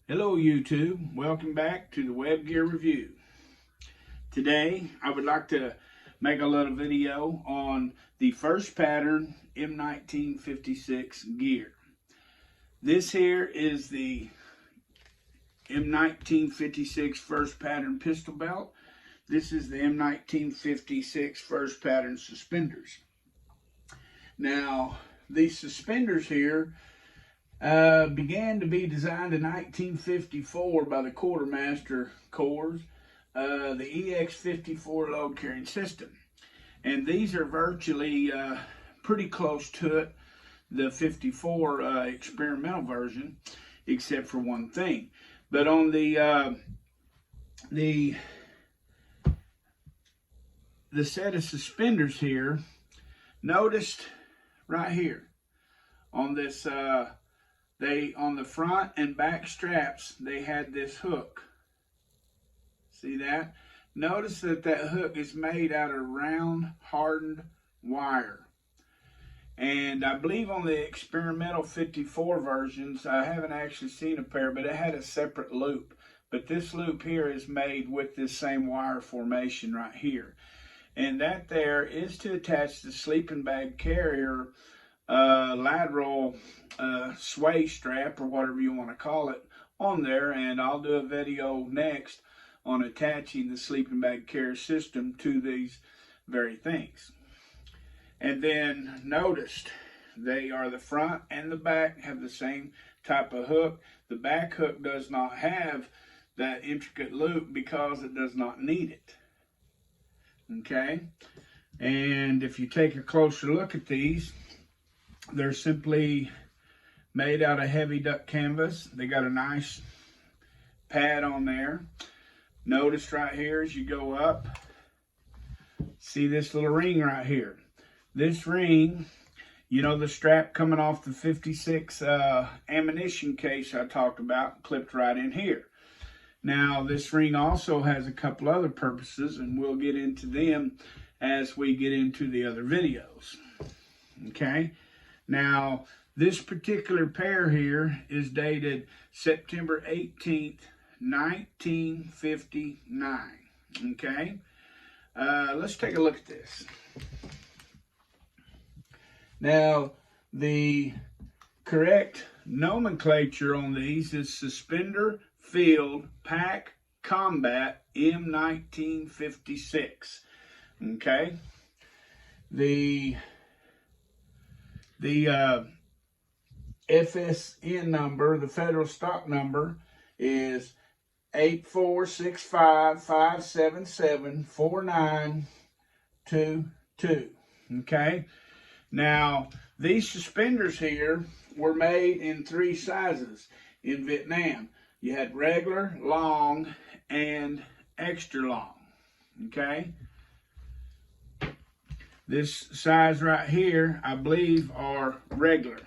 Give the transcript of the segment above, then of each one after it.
Hello YouTube, welcome back to the Web Gear Review. Today I would like to make a little video on the first pattern M-1956 gear. This here is the M-1956 first pattern pistol belt. This is the M-1956 first pattern suspenders. Now these suspenders here began to be designed in 1954 by the Quartermaster Corps, the EX-54 load carrying system. And these are virtually pretty close to it, the 54 experimental version, except for one thing. But on the set of suspenders here, noticed right here on this on the front and back straps, they had this hook. See that? Notice that that hook is made out of round, hardened wire. And I believe on the experimental 54 versions, I haven't actually seen a pair, but it had a separate loop. But this loop here is made with this same wire formation right here. And that there is to attach the sleeping bag carrier lateral sway strap, or whatever you want to call it, on there. And I'll do a video next on attaching the sleeping bag carrier system to these very things. And then noticed they are, the front and the back have the same type of hook. The back hook does not have that intricate loop because it does not need it. Okay, and if you take a closer look at these, they're simply made out of heavy duck canvas. They got a nice pad on there. Notice right here as you go up, see this little ring right here. This ring, you know, the strap coming off the 56 ammunition case I talked about, clipped right in here. Now this ring also has a couple other purposes, and we'll get into them as we get into the other videos. Okay, now this particular pair here is dated September 18th, 1959. Okay, let's take a look at this. Now the correct nomenclature on these is Suspender Field Pack Combat M-1956. Okay, the FSN number, the federal stock number, is 8465577492. Okay, now these suspenders here were made in 3 sizes in Vietnam. You had regular, long, and extra long. Okay, this size right here, I believe, are regular.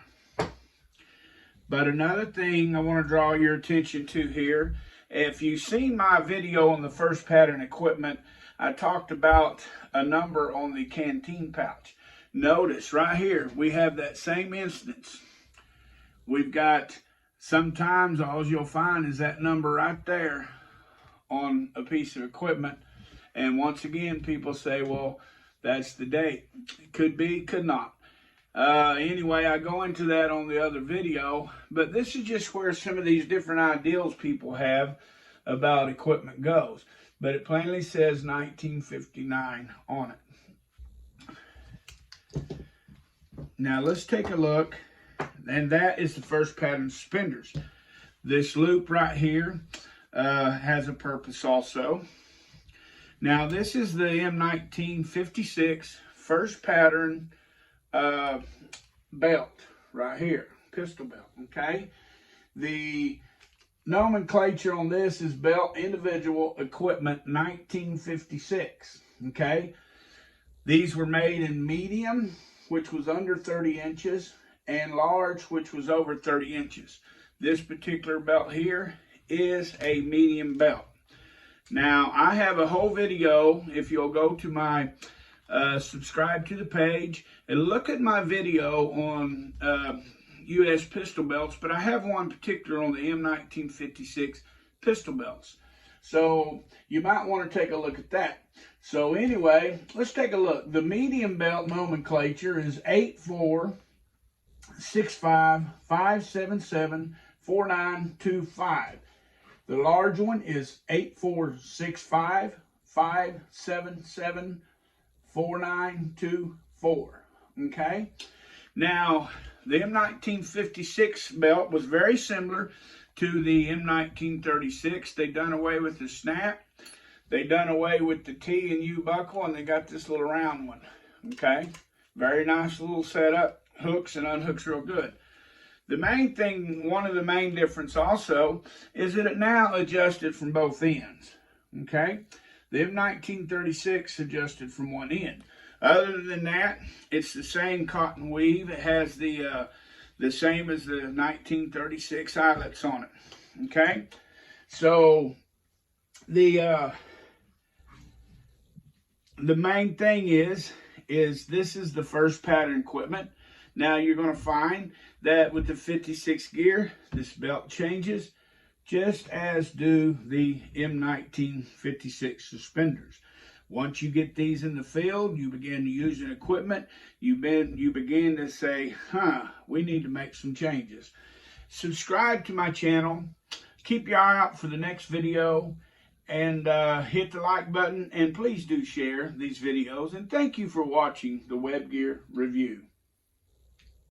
But another thing I want to draw your attention to here, if you've seen my video on the first pattern equipment, I talked about a number on the canteen pouch. Notice right here, we have that same instance. We've got, sometimes all you'll find is that number right there on a piece of equipment. And once again, people say, well, that's the date. It could be, could not. Anyway, I go into that on the other video, but this is just where some of these different ideals people have about equipment goes. But it plainly says 1959 on it. Now let's take a look, and that is the first pattern suspenders. This loop right here has a purpose also. Now this is the M-1956 first pattern belt right here, pistol belt. Okay, the nomenclature on this is belt individual equipment 1956. Okay, these were made in medium, which was under 30 inches, and large, which was over 30 inches. This particular belt here is a medium belt. Now I have a whole video, if you'll go to my subscribe to the page and look at my video on U.S. pistol belts, but I have one particular on the M-1956 pistol belts. So you might want to take a look at that. So anyway, let's take a look. The medium belt nomenclature is 8465577495. The large one is 8465577494. Okay? Now, the M1956 belt was very similar to the M1936. They done away with the snap. They done away with the T and U buckle, and they got this little round one. Okay? Very nice little setup. Hooks and unhooks real good. The main thing, one of the main difference also, is that it now adjusted from both ends. Okay? The M1936 adjusted from one end. Other than that, it's the same cotton weave. It has the same as the 1936 eyelets on it. Okay? So, the main thing is this is the first pattern equipment. Now you're going to find that with the 56 gear, this belt changes just as do the M1956 suspenders. Once you get these in the field, you begin to use an equipment, you begin to say, we need to make some changes. Subscribe to my channel, keep your eye out for the next video, and hit the like button, and please do share these videos, and thank you for watching the Web Gear Review.